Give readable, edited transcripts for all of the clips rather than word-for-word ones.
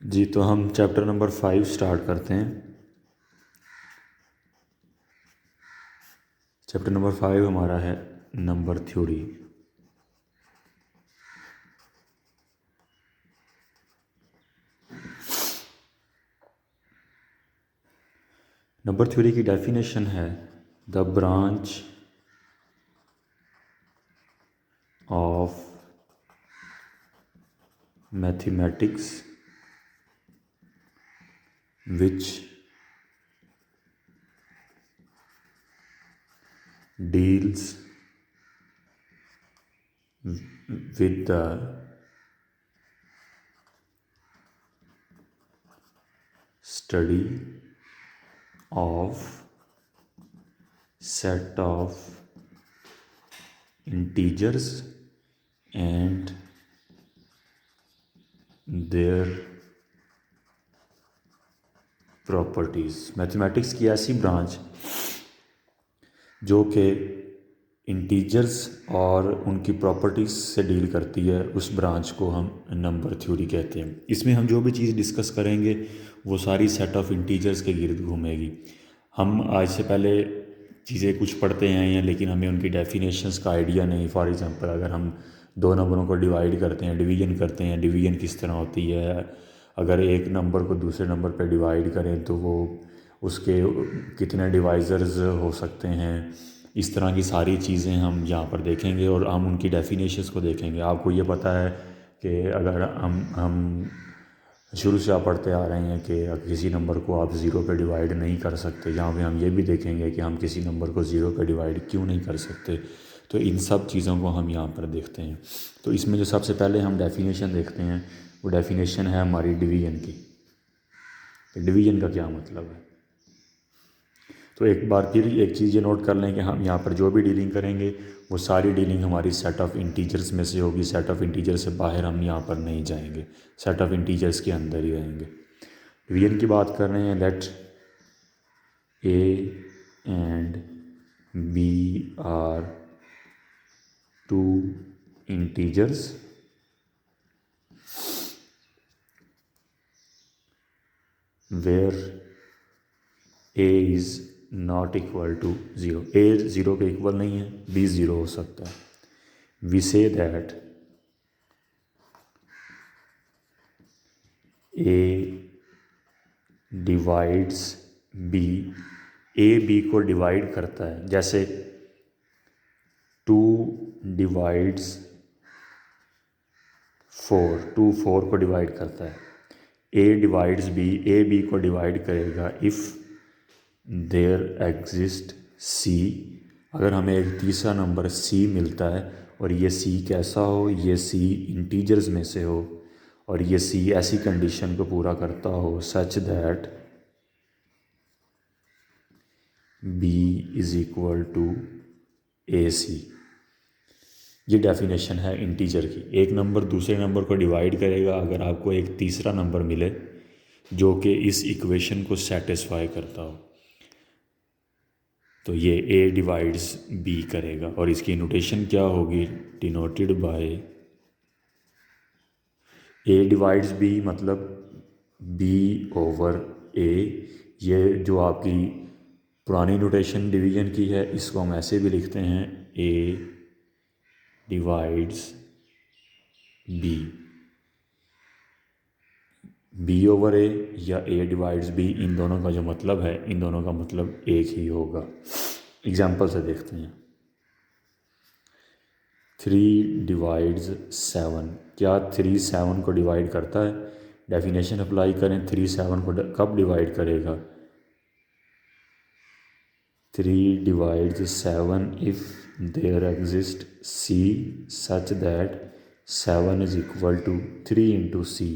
जी, तो हम chapter number 5 start करते हैं। चैप्टर नंबर 5 हमारा है नंबर थ्योरी। नंबर थ्योरी की डेफिनेशन है the branch of mathematics which deals with the study of set of integers and their properties. Mathematics की ऐसी ब्रांच जो कि इंटीजर्स और उनकी प्रॉपर्टीज़ से डील करती है, उस ब्रांच को हम नंबर थ्योरी कहते हैं। इसमें हम जो भी चीज़ डिस्कस करेंगे वो सारी सेट ऑफ इंटीजर्स के गिर्द घूमेगी। हम आज से पहले चीज़ें कुछ पढ़ते हैं या लेकिन हमें उनकी डेफिनेशंस का आइडिया नहीं। फॉर एग्जांपल अगर हम दो नंबरों को डिवाइड करते हैं, डिवीजन करते हैं, डिवीजन किस तरह होती है, अगर एक नंबर को दूसरे नंबर पर डिवाइड करें तो वो उसके कितने डिवाइज़र्स हो सकते हैं, इस तरह की सारी चीज़ें हम यहाँ पर देखेंगे और हम उनकी डेफिनेशंस को देखेंगे। आपको ये पता है कि अगर हम शुरू से आप पढ़ते आ रहे हैं कि किसी नंबर को आप ज़ीरो पे डिवाइड नहीं कर सकते। यहाँ पे हम ये भी देखेंगे कि हम किसी नंबर को ज़ीरो पे डिवाइड क्यों नहीं कर सकते। तो इन सब चीज़ों को हम यहाँ पर देखते हैं। तो इसमें जो सबसे पहले हम डेफिनेशन देखते हैं वो डेफिनेशन है हमारी डिवीज़न की। तो डिवीज़न का क्या मतलब है? तो एक बार फिर एक चीज़ ये नोट कर लें कि हम यहाँ पर जो भी डीलिंग करेंगे वो सारी डीलिंग हमारी सेट ऑफ इंटीजर्स में से होगी। सेट ऑफ इंटीजर से बाहर हम यहाँ पर नहीं जाएंगे, सेट ऑफ इंटीजर्स के अंदर ही रहेंगे। डिवीजन की बात कर रहे हैं। Let a and b are two integers where a is not equal to zero. A zero के इक्वल नहीं है, बी ज़ीरो हो सकता है। We say that a divides b, a b को डिवाइड करता है। जैसे two divides four, two four को डिवाइड करता है। ए डिवाइड्स बी, ए बी को डिवाइड करेगा इफ़ देयर एग्जिस्ट सी, अगर हमें एक तीसरा नंबर सी मिलता है और ये सी कैसा हो, ये सी इंटीजर्स में से हो और ये सी ऐसी कंडीशन को पूरा करता हो such that B is equal to A C. ये डेफिनेशन है इंटीजर की। एक नंबर दूसरे नंबर को डिवाइड करेगा अगर आपको एक तीसरा नंबर मिले जो कि इस इक्वेशन को सेटिस्फाई करता हो, तो ये ए डिवाइड्स बी करेगा और इसकी नोटेशन क्या होगी? Denoted by a divides b, मतलब बी ओवर ए। ये जो आपकी पुरानी नोटेशन डिवीजन की है इसको हम ऐसे भी लिखते हैं A divides B, B over A या ए डिवाइड्स बी, इन दोनों का जो मतलब है, इन दोनों का मतलब एक ही होगा। एग्जाम्पल से देखते हैं। 3 डिवाइड्स 7, क्या 3 7 को डिवाइड करता है? डेफिनेशन अप्लाई करें। 3 7 को कब डिवाइड करेगा? 3 divides 7 if there exist C such that 7 is equal to 3 into C.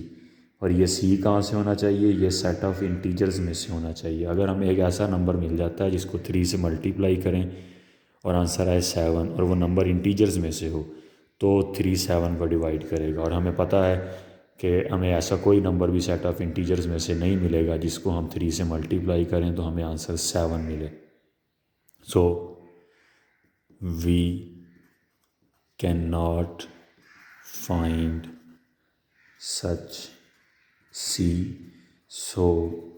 और ये सी कहाँ से होना चाहिए? ये सेट ऑफ इंटीजर्स में से होना चाहिए। अगर हमें एक ऐसा नंबर मिल जाता है जिसको 3 से मल्टीप्लाई करें और आंसर आए 7 और वो नंबर इंटीजर्स में से हो तो 3 7 को डिवाइड करेगा। और हमें पता है कि हमें ऐसा कोई नंबर भी सेट ऑफ इंटीजर्स में से नहीं मिलेगा जिसको हम 3 से मल्टीप्लाई करें तो हमें आंसर 7 मिले। So we can not find such c, so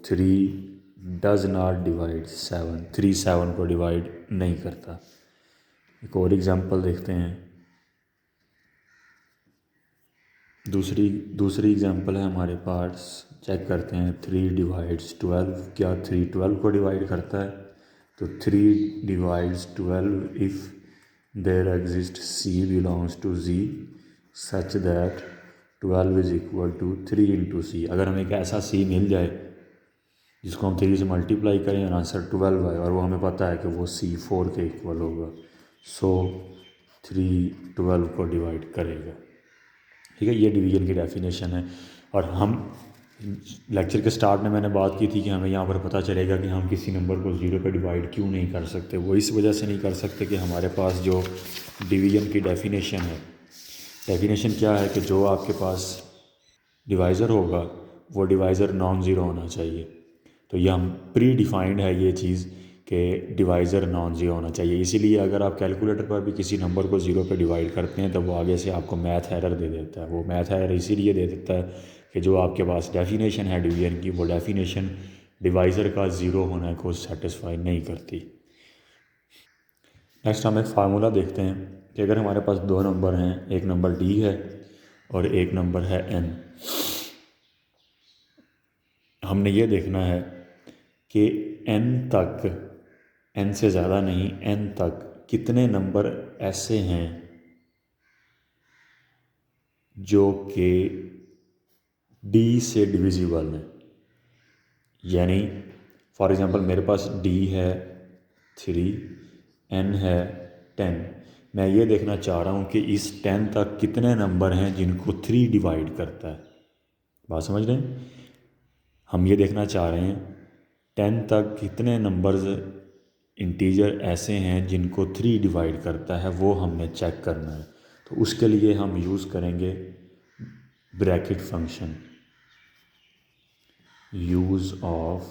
3 does not divide 7, 3 7 को डिवाइड नहीं करता। एक और एग्जांपल देखते हैं। दूसरी एग्जांपल है हमारे पास, चेक करते हैं। 3 डिवाइड्स 12, क्या 3 12 को डिवाइड करता है? तो 3 divides 12 if there exist C belongs to Z such that 12 is equal to 3 into C। अगर हमें एक ऐसा C मिल जाए जिसको हम 3 से मल्टीप्लाई करें और आंसर 12 आए, और वो हमें पता है कि वो C 4 के इक्वल होगा, सो 3 12 को डिवाइड करेगा। ठीक है, ये डिवीज़न की डेफिनेशन है। और हम लेक्चर के स्टार्ट में मैंने बात की थी कि हमें यहाँ पर पता चलेगा कि हम किसी नंबर को 0 पे डिवाइड क्यों नहीं कर सकते। वो इस वजह से नहीं कर सकते कि हमारे पास जो डिवीज़न की डेफिनेशन है, डेफिनेशन क्या है कि जो आपके पास डिवाइज़र होगा वो डिवाइज़र नॉन ज़ीरो होना चाहिए। तो ये हम प्री डिफाइंड है ये चीज़ कि डिवाइज़र नॉन ज़ीरो होना चाहिए। इसीलिए अगर आप कैलकुलेटर पर भी किसी नंबर को ज़ीरो पे डिवाइड करते हैं तो वो आगे से आपको मैथ एरर दे देता है। वो मैथ एरर इसीलिए दे देता है कि जो आपके पास डेफिनेशन है डिवीज़न की, वो डेफिनेशन डिवाइज़र का ज़ीरो होने को सेटिस्फाई नहीं करती। नेक्स्ट हम एक फार्मूला देखते हैं कि अगर हमारे पास दो नंबर हैं, एक नंबर डी है और एक नंबर है एन, हमने ये देखना है कि एन तक, एन से ज़्यादा नहीं, एन तक कितने नंबर ऐसे हैं जो कि डी से डिविजिबल हैं। यानी फॉर एग्ज़ाम्पल मेरे पास डी है 3, एन है 10। मैं ये देखना चाह रहा हूँ कि इस 10 तक कितने नंबर हैं जिनको 3 डिवाइड करता है। बात समझ रहे हैं? हम ये देखना चाह रहे हैं 10 तक कितने नंबर्स इंटीजर ऐसे हैं जिनको 3 डिवाइड करता है, वो हमने चेक करना है। तो उसके लिए हम यूज़ करेंगे bracket function, use of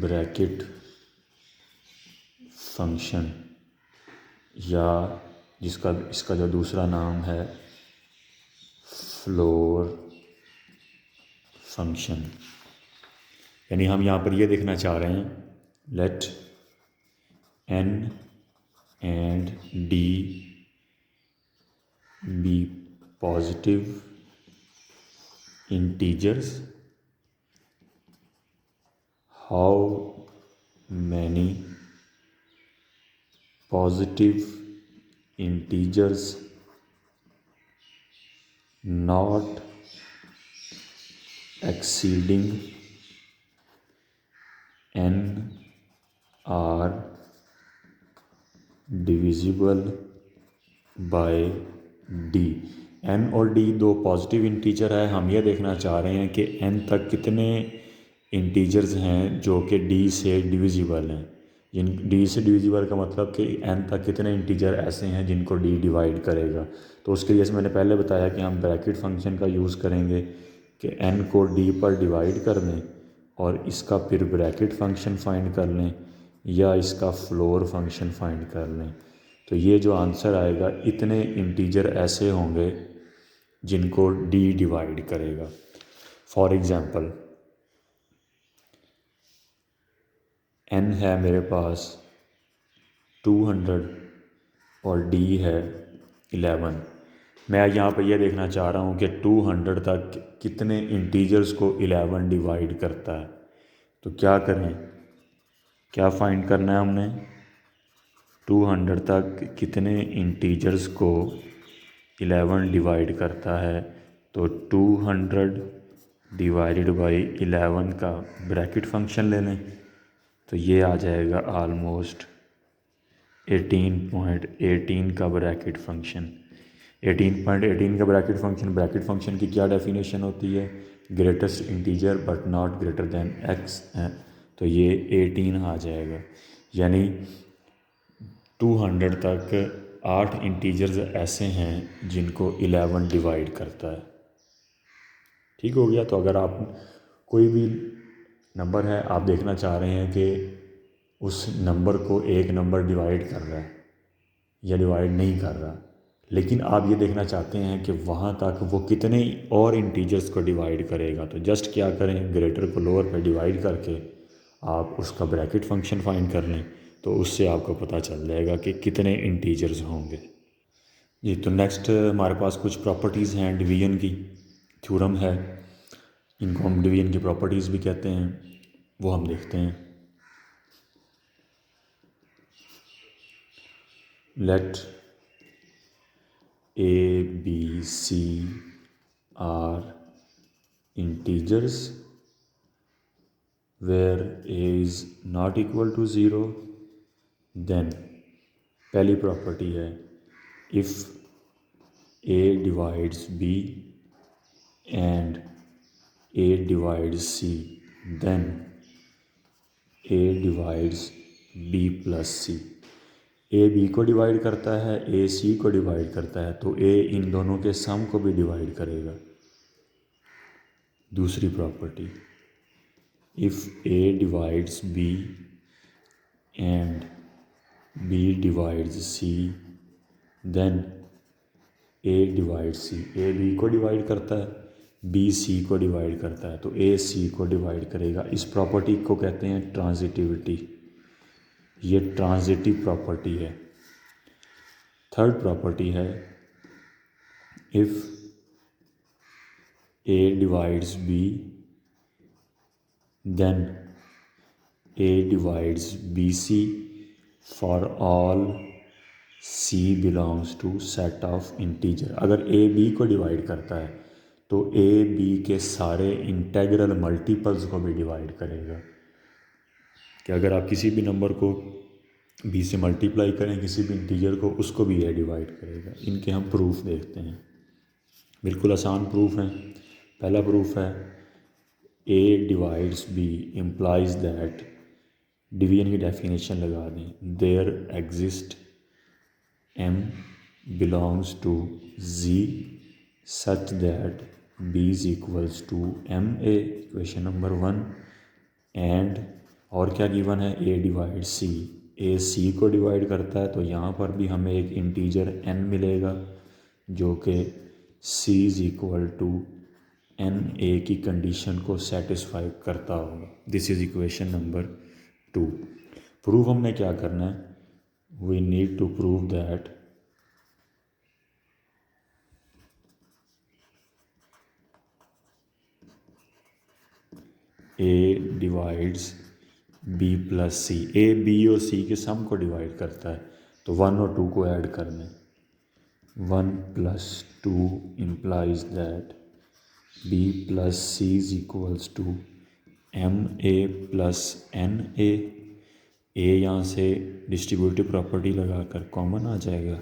bracket function, या इसका जो दूसरा नाम है फ्लोर फंक्शन। यानी हम यहाँ पर ये देखना चाह रहे हैं, let n and d be positive integers, how many positive integers not exceeding n are divisible by d। n और d दो पॉजिटिव इंटीजर है। हम ये देखना चाह रहे हैं कि n तक कितने इंटीजर्स हैं जो कि d से डिविजिबल हैं। जिन d से डिविजिबल का मतलब कि n तक कितने इंटीजर ऐसे हैं जिनको d डिवाइड करेगा। तो उसके लिए मैंने पहले बताया कि हम ब्रैकेट फंक्शन का यूज़ करेंगे कि n को d पर डिवाइड कर लें और इसका फिर ब्रैकेट फंक्शन फाइंड कर लें या इसका फ्लोर फंक्शन फाइंड कर लें। तो ये जो आंसर आएगा, इतने इंटीजर ऐसे होंगे जिनको d डिवाइड करेगा। फॉर एग्ज़ाम्पल n है मेरे पास 200 और d है 11। मैं यहाँ पर यह देखना चाह रहा हूँ कि 200 तक कितने इंटीजर्स को 11 डिवाइड करता है। तो क्या करें, क्या फाइंड करना है हमने? 200 तक कितने इंटीजर्स को 11 डिवाइड करता है। तो 200 डिवाइडेड बाई 11 का ब्रैकेट फंक्शन ले लें, तो ये आ जाएगा ऑलमोस्ट 18.18 का ब्रैकेट फंक्शन। 18.18 का ब्रैकेट फंक्शन की क्या डेफिनेशन होती है? Greatest integer but not greater than x। तो ये 18 आ जाएगा। यानी 200 तक 8 इंटीजर्स ऐसे हैं जिनको 11 डिवाइड करता है। ठीक हो गया। तो अगर आप कोई भी नंबर है, आप देखना चाह रहे हैं कि उस नंबर को एक नंबर डिवाइड कर रहा है या डिवाइड नहीं कर रहा, लेकिन आप ये देखना चाहते हैं कि वहाँ तक वो कितने और इंटीजर्स को डिवाइड करेगा, तो जस्ट क्या करें, ग्रेटर को लोअर पे डिवाइड करके आप उसका ब्रैकेट फंक्शन फाइंड कर लें, तो उससे आपको पता चल जाएगा कि कितने इंटीजर्स होंगे। जी, तो नेक्स्ट हमारे पास कुछ प्रॉपर्टीज़ हैं डिवीजन की, थ्योरम है, इनको हम डिवीजन की प्रॉपर्टीज़ भी कहते हैं, वो हम देखते हैं। Let a b c are integers where a is not equal to 0, then पहली प्रॉपर्टी है, if a divides b and a divides c, then a divides b plus c। A b को डिवाइड करता है, ए सी को divide करता है, तो ए इन दोनों के सम को भी डिवाइड करेगा। दूसरी property, if a divides b and b divides c, then a divide C. A b को डिवाइड करता है, बी सी को डिवाइड करता है, तो ए सी को डिवाइड करेगा। इस प्रॉपर्टी को कहते हैं ट्रांजिटिविटी, ये ट्रांजिटिव प्रॉपर्टी है। थर्ड प्रॉपर्टी है, if a divides b then a divides b c for all c belongs to set of integer. अगर ए बी को डिवाइड करता है तो ए बी के सारे इंटेग्रल मल्टीपल्स को भी डिवाइड करेगा, कि अगर आप किसी भी नंबर को बी से मल्टीप्लाई करें, किसी भी इंटीजर को, उसको भी ए डिवाइड करेगा। इनके हम प्रूफ देखते हैं, बिल्कुल आसान प्रूफ हैं। पहला प्रूफ है, ए divides B implies that, division की डेफिनेशन लगा दें, there exist M belongs to Z such that B is equals to MA, equation number 1। And और क्या गिवन है, A divide C, A C को डिवाइड करता है, तो यहाँ पर भी हमें एक इंटीजर N मिलेगा जो कि C is equal to N A की कंडीशन को सेटिस्फाई करता होगा। This is equation number 2। Proof हमने क्या करना है, we need to prove that A divides B plus C। A B और C के सम को डिवाइड करता है, तो 1 और 2 को ऐड कर दें। 1 plus 2 implies that B plus C is equals to MA plus NA। ए यहाँ से डिस्ट्रीब्यूटिव प्रॉपर्टी लगाकर कॉमन आ जाएगा,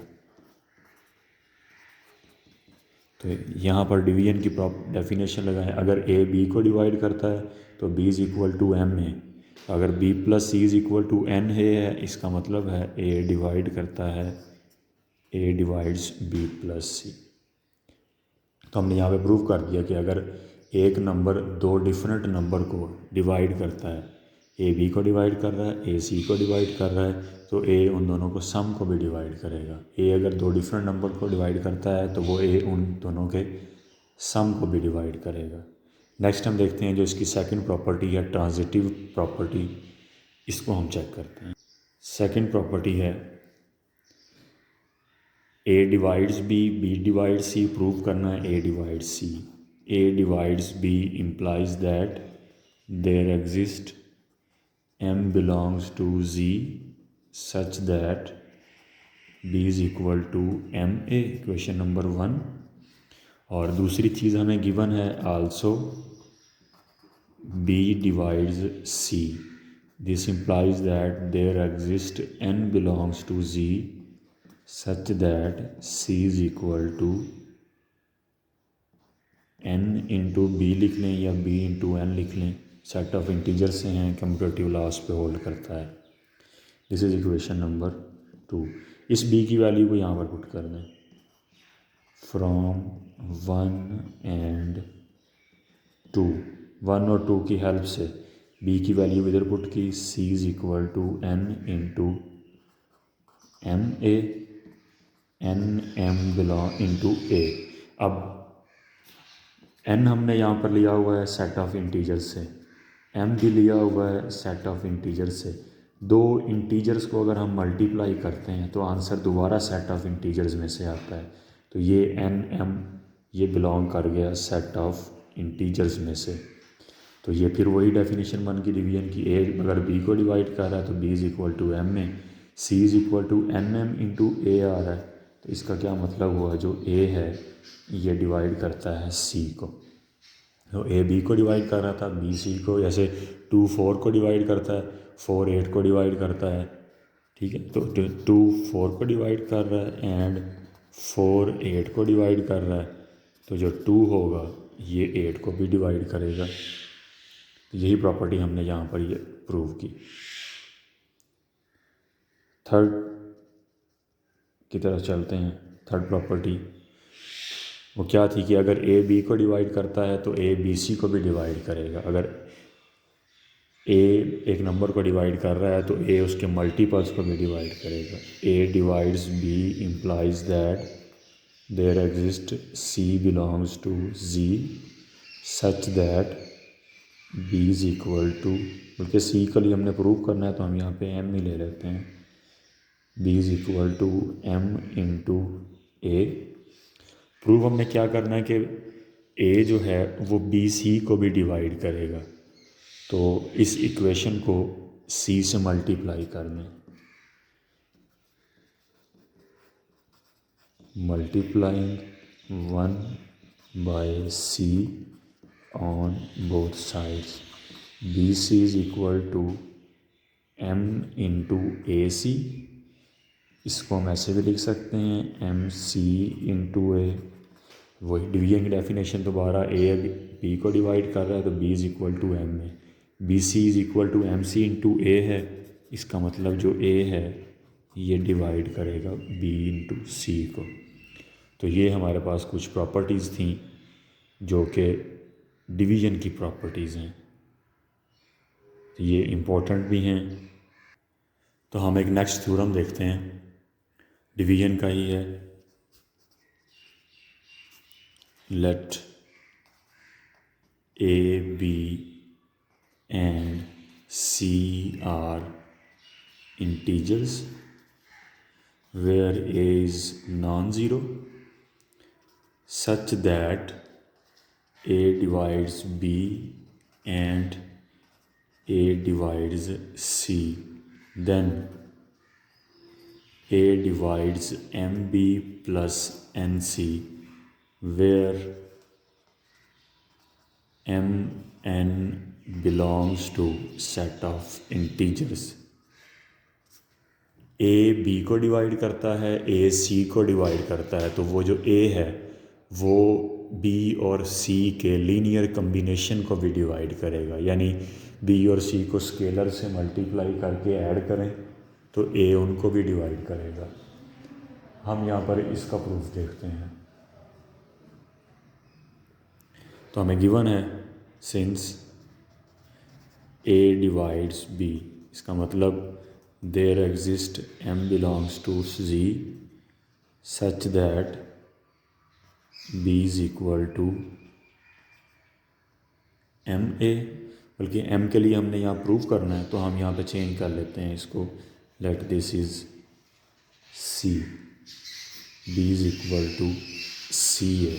तो यहाँ पर डिवीजन की डेफिनेशन लगाएं। अगर ए बी को डिवाइड करता है तो B is equal to M A, अगर B plus C is equal to N है, इसका मतलब है ए डिवाइड करता है, ए डिवाइड्स बी प्लस सी। तो हमने यहाँ पे प्रूव कर दिया कि अगर एक नंबर दो डिफरेंट नंबर को डिवाइड करता है, ए बी को डिवाइड कर रहा है, ए सी को डिवाइड कर रहा है, तो ए उन दोनों को सम को भी डिवाइड करेगा। ए अगर दो डिफरेंट नंबर को डिवाइड करता है तो वो ए उन दोनों के सम को भी डिवाइड करेगा। नेक्स्ट हम देखते हैं जो इसकी सेकंड प्रॉपर्टी है, ट्रांजिटिव प्रॉपर्टी, इसको हम चेक करते हैं। सेकंड प्रॉपर्टी है, ए divides B, B divide C, prove करना है ए divide C. A divides B implies that there exist M belongs to Z such that B is equal to MA, equation number 1। और दूसरी चीज़ हमें given है, also B divides C, this implies that there exists N belongs to Z such that C is equal to N into B लिख लें या B into N लिख लें, set of integer से हैं, कम्यूटेटिव लॉस पे hold करता है। This is equation number 2। इस बी की वैल्यू को यहाँ पर पुट कर दें, फ्रॉम 1 एंड 2, 1 और 2 की हेल्प से बी की वैल्यू इधर पुट की, C is equal to N into M A, N M belong into A. अब एन हमने यहाँ पर लिया हुआ है सेट ऑफ इंटीजर्स से, एम भी लिया हुआ है सेट ऑफ इंटीजर्स से। दो इंटीजर्स को अगर हम मल्टीप्लाई करते हैं तो आंसर दोबारा सेट ऑफ इंटीजर्स में से आता है। तो ये एन एम ये बिलोंग कर गया सेट ऑफ इंटीजर्स में से। तो ये फिर वही डेफिनेशन बन गई डिवीजन की, ए अगर बी को डिवाइड कर रहा है तो B is equal to M में, C is equal to N M into A आ रहा है। तो इसका क्या मतलब हुआ, जो ए है ये डिवाइड करता है सी को। तो ए बी को डिवाइड कर रहा था, बी सी को, जैसे 2 4 को डिवाइड करता है, 4 8 को डिवाइड करता है, ठीक है। तो 2 4 को डिवाइड कर रहा है एंड 4 8 को डिवाइड कर रहा है। तो जो 2 होगा ये 8 को भी डिवाइड करेगा। तो यही प्रॉपर्टी हमने यहाँ पर ये प्रूव की। थर्ड की तरफ चलते हैं। थर्ड प्रॉपर्टी वो क्या थी कि अगर ए बी को डिवाइड करता है तो ए बी सी को भी डिवाइड करेगा। अगर ए एक नंबर को डिवाइड कर रहा है तो ए उसके मल्टीपल्स को भी डिवाइड करेगा। A divides B implies that there exist C belongs to G such that B is equal to, बल्कि सी के लिए हमने प्रूव करना है तो हम यहाँ पे एम ही ले लेते हैं, b is equal to M into a. Prove हमने क्या करना है कि ए जो है वो बी सी को भी डिवाइड करेगा। तो इस इक्वेशन को सी से मल्टीप्लाई करना है, multiplying 1 by C on both sides, B C is equal to M into A C. इसको हम ऐसे भी लिख सकते हैं एम सी इंटू ए। वही डिवीजन की डेफिनेशन दोबारा, ए बी को डिवाइड कर रहा है तो B is equal to M है, B C is equal to M C into A है। इसका मतलब जो ए है ये डिवाइड करेगा बी इंटू सी को। तो ये हमारे पास कुछ प्रॉपर्टीज़ थी जो कि डिवीजन की प्रॉपर्टीज़ हैं, तो ये इम्पोर्टेंट भी हैं। तो हम एक नेक्स्ट थ्योरम देखते हैं, डिवीजन का ही है। Let a b and c are integers where a is non-zero such that a divides b and a divides c, then a divides mb plus nc where mn belongs to set of integers। A b को divide करता है, ए सी को divide करता है। तो वो जो ए है वो बी और सी के लीनियर कम्बिनेशन को भी डिवाइड करेगा, यानी बी और सी को स्केलर से मल्टीप्लाई करके ऐड करें तो ए उनको भी डिवाइड करेगा। हम यहाँ पर इसका प्रूफ देखते हैं। तो हमें गिवन है सिंस ए डिवाइड्स बी, इसका मतलब there exist m belongs to z such that b is equal to m a। बल्कि m के लिए हमने यहाँ प्रूव करना है तो हम यहाँ पे चेंज कर लेते हैं इसको, let this is c, b is equal to c a।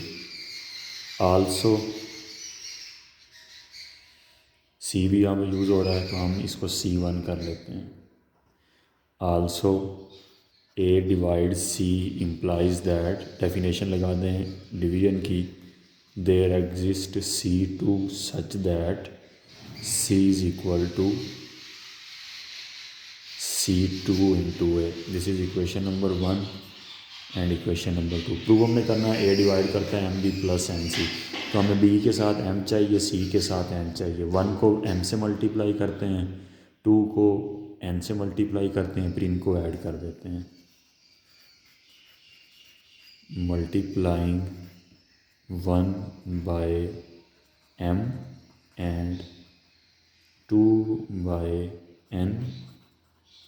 Also c भी यहाँ पे यूज़ हो रहा है तो हम इसको c1 कर लेते हैं। Also a divide c implies that, definition लगा दें डिवीजन की, there exist c two such that c is equal to c two into a. This is equation number 1 and equation number 2। Prove हमने करना है ए divide करता है M B plus N C. तो हमें बी के साथ एम चाहिए, सी के साथ एन चाहिए। 1 को एम से मल्टीप्लाई करते हैं, 2 को एन से मल्टीप्लाई करते हैं, फिर इनको ऐड कर देते हैं। Multiplying 1 by M and 2 by N,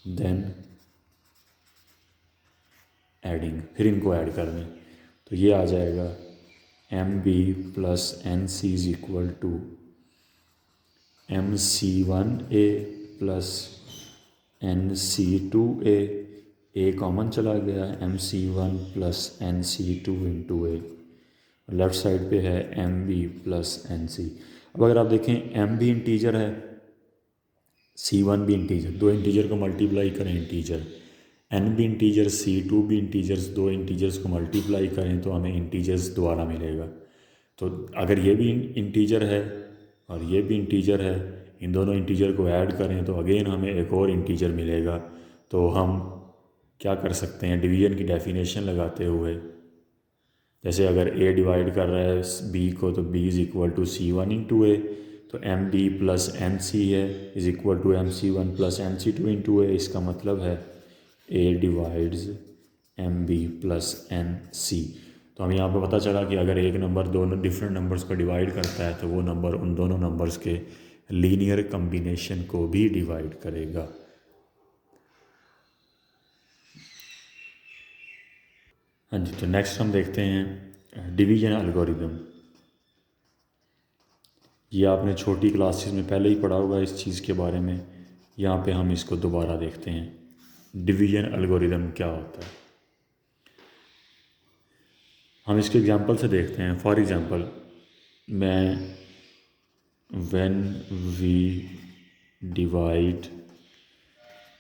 then adding, फिर इनको ऐड कर दें तो ये आ जाएगा M B plus N C is equal to M C one A plus N C two A common चला गया, M C one plus N C two into A, left side पे है M B plus N C. अब अगर आप देखें M भी integer है, सी वन भी इंटीजर, दो इंटीजर को मल्टीप्लाई करें इंटीजर, एन भी इंटीजर, सी टू भी इंटीजर्स, दो इंटीजर्स को मल्टीप्लाई करें तो हमें इंटीजर्स दोबारा मिलेगा। तो अगर ये भी इंटीजर है और ये भी इंटीजर है, इन दोनों इंटीजर को ऐड करें तो अगेन हमें एक और इंटीजर मिलेगा। तो हम क्या कर सकते हैं, डिवीजन की डेफिनेशन लगाते हुए, जैसे अगर ए डिवाइड कर रहा है बी को तो B is equal to C one into A, तो M B plus N C है is equal to M C one plus N C two into A. इसका मतलब है ए divides M B plus N C. तो हमें यहाँ पर पता चला कि अगर एक नंबर दोनों डिफरेंट नंबर्स को डिवाइड करता है तो वो नंबर उन दोनों नंबर्स के लीनियर कम्बिनेशन को भी डिवाइड करेगा। हाँ जी, तो नेक्स्ट हम देखते हैं डिवीजन एल्गोरिदम। ये आपने छोटी क्लासेस में पहले ही पढ़ा होगा इस चीज़ के बारे में, यहाँ पे हम इसको दोबारा देखते हैं डिवीजन एल्गोरिदम क्या होता है। हम इसके एग्जांपल से देखते हैं। For example when we divide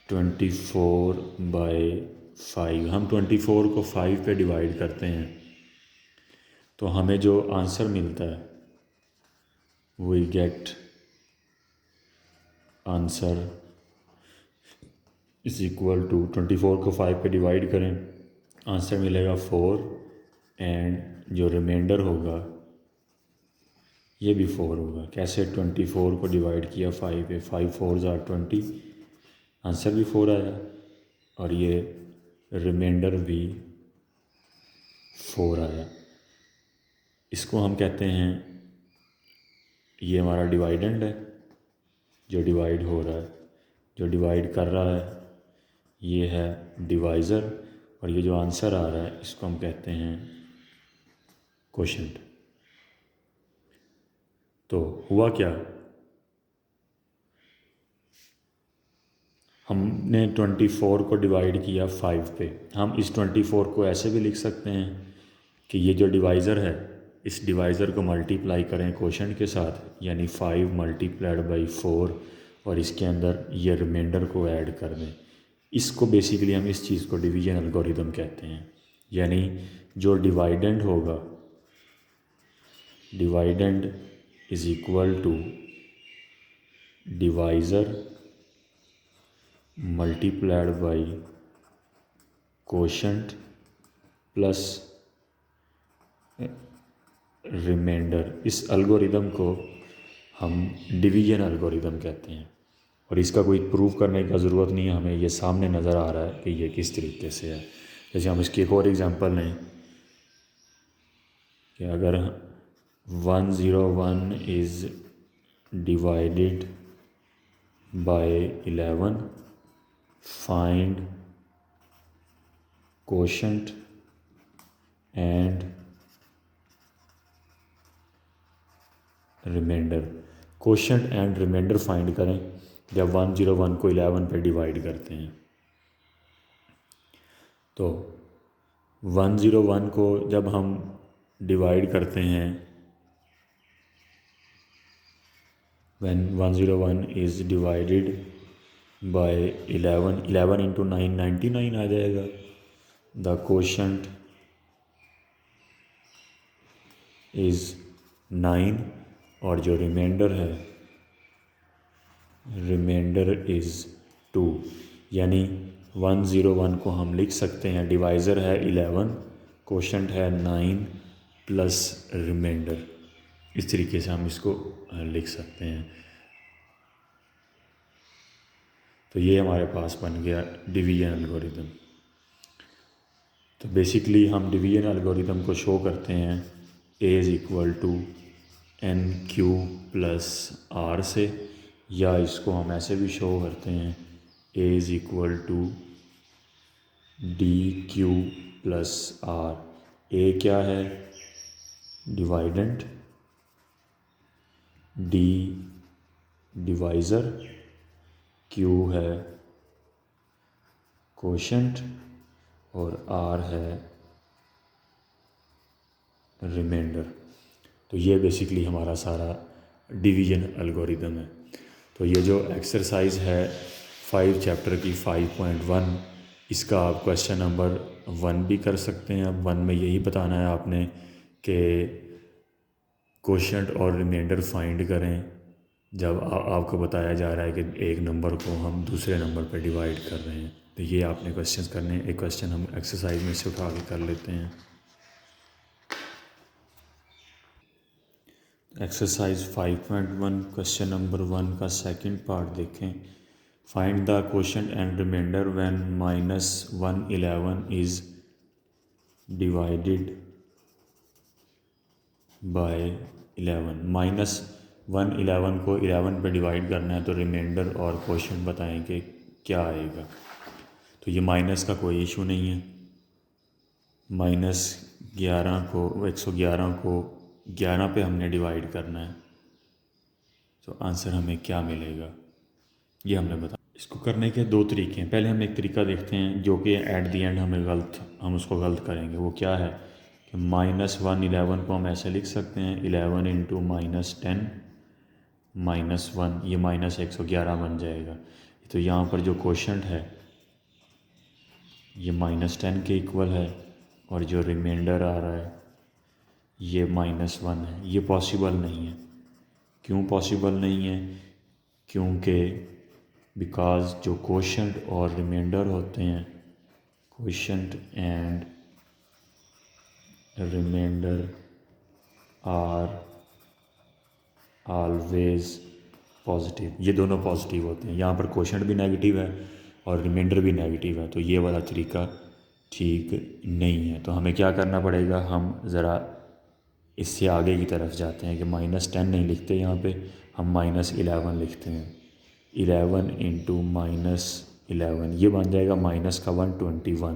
24 by 5, हम 24 को 5 पे डिवाइड करते हैं तो हमें जो आंसर मिलता है we get answer is equal to 24 को 5 पे डिवाइड करें, आंसर मिलेगा 4 एंड जो रिमाइंडर होगा ये भी 4 होगा। कैसे, 24 को डिवाइड किया 5 पे, 5 4 ज़ार 20, आंसर भी 4 आया और ये रिमाइंडर भी 4 आया। इसको हम कहते हैं, ये हमारा डिवाइडेंड है जो डिवाइड हो रहा है, जो डिवाइड कर रहा है ये है डिवाइज़र, और ये जो आंसर आ रहा है इसको हम कहते हैं कोशेंट। तो हुआ क्या, हमने 24 को डिवाइड किया 5 पे। हम इस 24 को ऐसे भी लिख सकते हैं कि ये जो डिवाइज़र है इस डिवाइज़र को मल्टीप्लाई करें कोशेंट के साथ, यानी 5 मल्टीप्लाइड बाई 4, और इसके अंदर ये रिमाइंडर को ऐड कर दें। इसको बेसिकली हम इस चीज़ को डिवीजन एल्गोरिदम कहते हैं। यानी जो डिवाइडेंड होगा, dividend is equal to divisor multiplied by quotient plus remainder. इस एल्गोरिदम को हम डिवीजन एल्गोरिदम कहते हैं, और इसका कोई प्रूव करने का ज़रूरत नहीं है, हमें ये सामने नज़र आ रहा है कि ये किस तरीके से है। जैसे हम इसकी एक और एग्जांपल लें कि अगर 101 is divided by 11, find quotient and remainder. Quotient and remainder find करें जब 101 को 11 पे डिवाइड करते हैं। तो 101 को जब हम डिवाइड करते हैं, when 101 is divided by 11 into 9 99 आ जाएगा। द कोशेंट इज़ 9 और जो रिमाइंडर है, रिमाइंडर इज़ 2। यानी 101 को हम लिख सकते हैं, डिवाइज़र है 11, कोशेंट है 9 प्लस रिमाइंडर। इस तरीके से हम इसको लिख सकते हैं। तो ये हमारे पास बन गया डिवीजन एल्गोरिदम। तो बेसिकली हम डिवीजन एल्गोरिदम को शो करते हैं A is equal to N Q plus R से, या इसको हम ऐसे भी शो करते हैं A is equal to D Q plus R. A क्या है? डिवाइडेंट, डी डिवाइज़र, क्यू है कोशेंट और आर है रिमाइंडर। तो ये बेसिकली हमारा सारा डिवीजन एल्गोरिदम है। तो ये जो एक्सरसाइज है 5 चैप्टर की 5.1, इसका आप क्वेश्चन नंबर 1 भी कर सकते हैं। अब 1 में यही बताना है आपने कि कोशेंट और रिमाइंडर फाइंड करें जब आपको बताया जा रहा है कि एक नंबर को हम दूसरे नंबर पर डिवाइड कर रहे हैं। तो ये आपने क्वेश्चंस करने हैं। एक क्वेश्चन हम एक्सरसाइज में से उठा के कर लेते हैं। एक्सरसाइज 5.1 क्वेश्चन नंबर 1 का सेकंड पार्ट देखें। Find the quotient and remainder when -111 is divided by 11। -111 को 11 पे डिवाइड करना है तो रिमाइंडर और कोशेंट बताएं कि क्या आएगा। तो ये माइनस का कोई इशू नहीं है। -11 को 111 को 11 पे हमने डिवाइड करना है तो आंसर हमें क्या मिलेगा ये हमने बता। इसको करने के 2 तरीके हैं। पहले हम एक तरीका देखते हैं जो कि एट द एंड हम उसको गलत करेंगे। वो क्या है कि -111 को हम ऐसे लिख सकते हैं 11 इंटू -10 -1, ये -111 बन जाएगा। तो यहाँ पर जो कोशेंट है ये -10 के इक्वल है और जो रिमाइंडर आ रहा है ये -1 है। ये पॉसिबल नहीं है। क्यों पॉसिबल नहीं है? क्योंकि बिकॉज जो कोशेंट और रिमाइंडर होते हैं, quotient and remainder are always positive. ये दोनों पॉजिटिव होते हैं। यहाँ पर कोशेंट भी नेगेटिव है और रिमाइंडर भी नेगेटिव है। तो ये वाला तरीका ठीक नहीं है। तो हमें क्या करना पड़ेगा, हम ज़रा इससे आगे की तरफ जाते हैं कि -10 नहीं लिखते यहाँ पे, हम -11 लिखते हैं। 11 इंटू -11 ये बन जाएगा -121।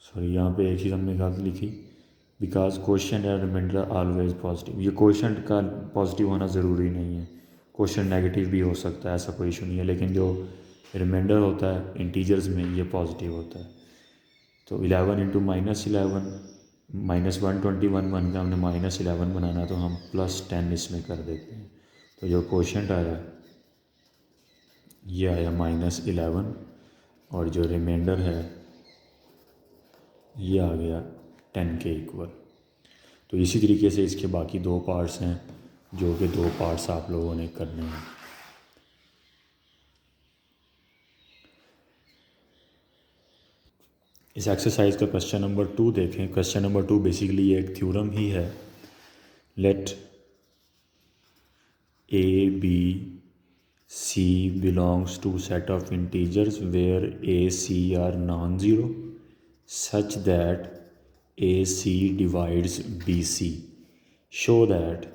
सॉरी, यहाँ पे एक चीज़ हमने गलत लिखी। Because quotient and remainder always positive. ये कोशेंट का पॉजिटिव होना ज़रूरी नहीं है, कोशेंट नेगेटिव भी हो सकता है, ऐसा कोई इशू नहीं है। लेकिन जो रिमाइंडर होता है इंटीजर्स में ये पॉजिटिव होता है। तो 11 इंटू -11 -121 बन के हमने -11 बनाना तो हम +10 इसमें कर देते हैं। तो जो कोशेंट आया ये आया -11 और जो रिमाइंडर है ये आ गया 10 के इक्वल। तो इसी तरीके से इसके बाकी 2 पार्ट्स हैं जो कि 2 पार्ट्स आप लोगों ने करने हैं। इस एक्सरसाइज का क्वेश्चन नंबर 2 देखें। क्वेश्चन नंबर 2 बेसिकली एक थ्योरम ही है। Let a b c belongs to set of integers where a c are non zero such that AC divides BC. Show that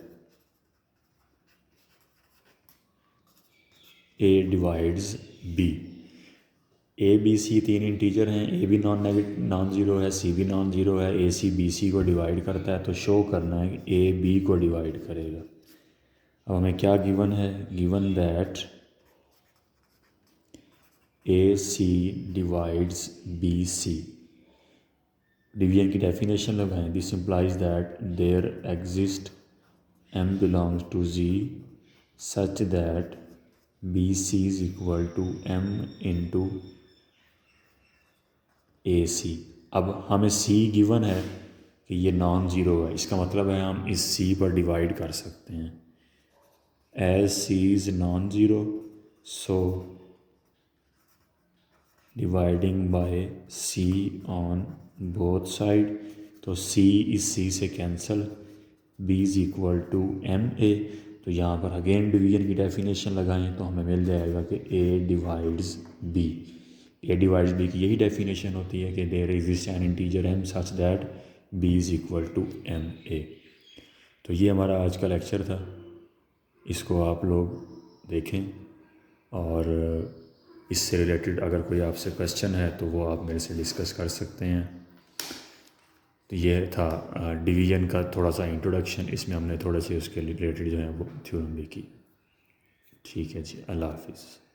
A divides B. A B C 3 integer हैं। A भी non zero है, C भी non zero है। AC BC को divide करता है तो show करना है कि A B को डिवाइड करेगा। अब हमें क्या गिवन है? Given that AC divides BC। Division की डेफिनेशन लगाएं। This implies that there exist M belongs to Z such that BC is equal to M into AC। अब हमें C गिवन है कि ये नॉन ज़ीरो है, इसका मतलब है हम इस C पर डिवाइड कर सकते हैं। As C is non zero so dividing by C on both side. तो C इस C से cancel, B is equal to MA। तो यहाँ पर अगेन डिवीजन की डेफिनेशन लगाएं तो हमें मिल जाएगा कि A divides B। A divides B की यही डेफिनेशन होती है कि there exist an integer M such that B is equal to MA। तो ये हमारा आज का लेक्चर था। इसको आप लोग देखें। और इससे रिलेटेड अगर कोई आपसे क्वेश्चन है तो वो आप मेरे से डिस्कस कर सकते हैं। तो ये था डिवीज़न का थोड़ा सा इंट्रोडक्शन, इसमें हमने थोड़े से उसके रिलेटेड जो है वो थ्योरम भी की। ठीक है जी, अल्लाह हाफिज़।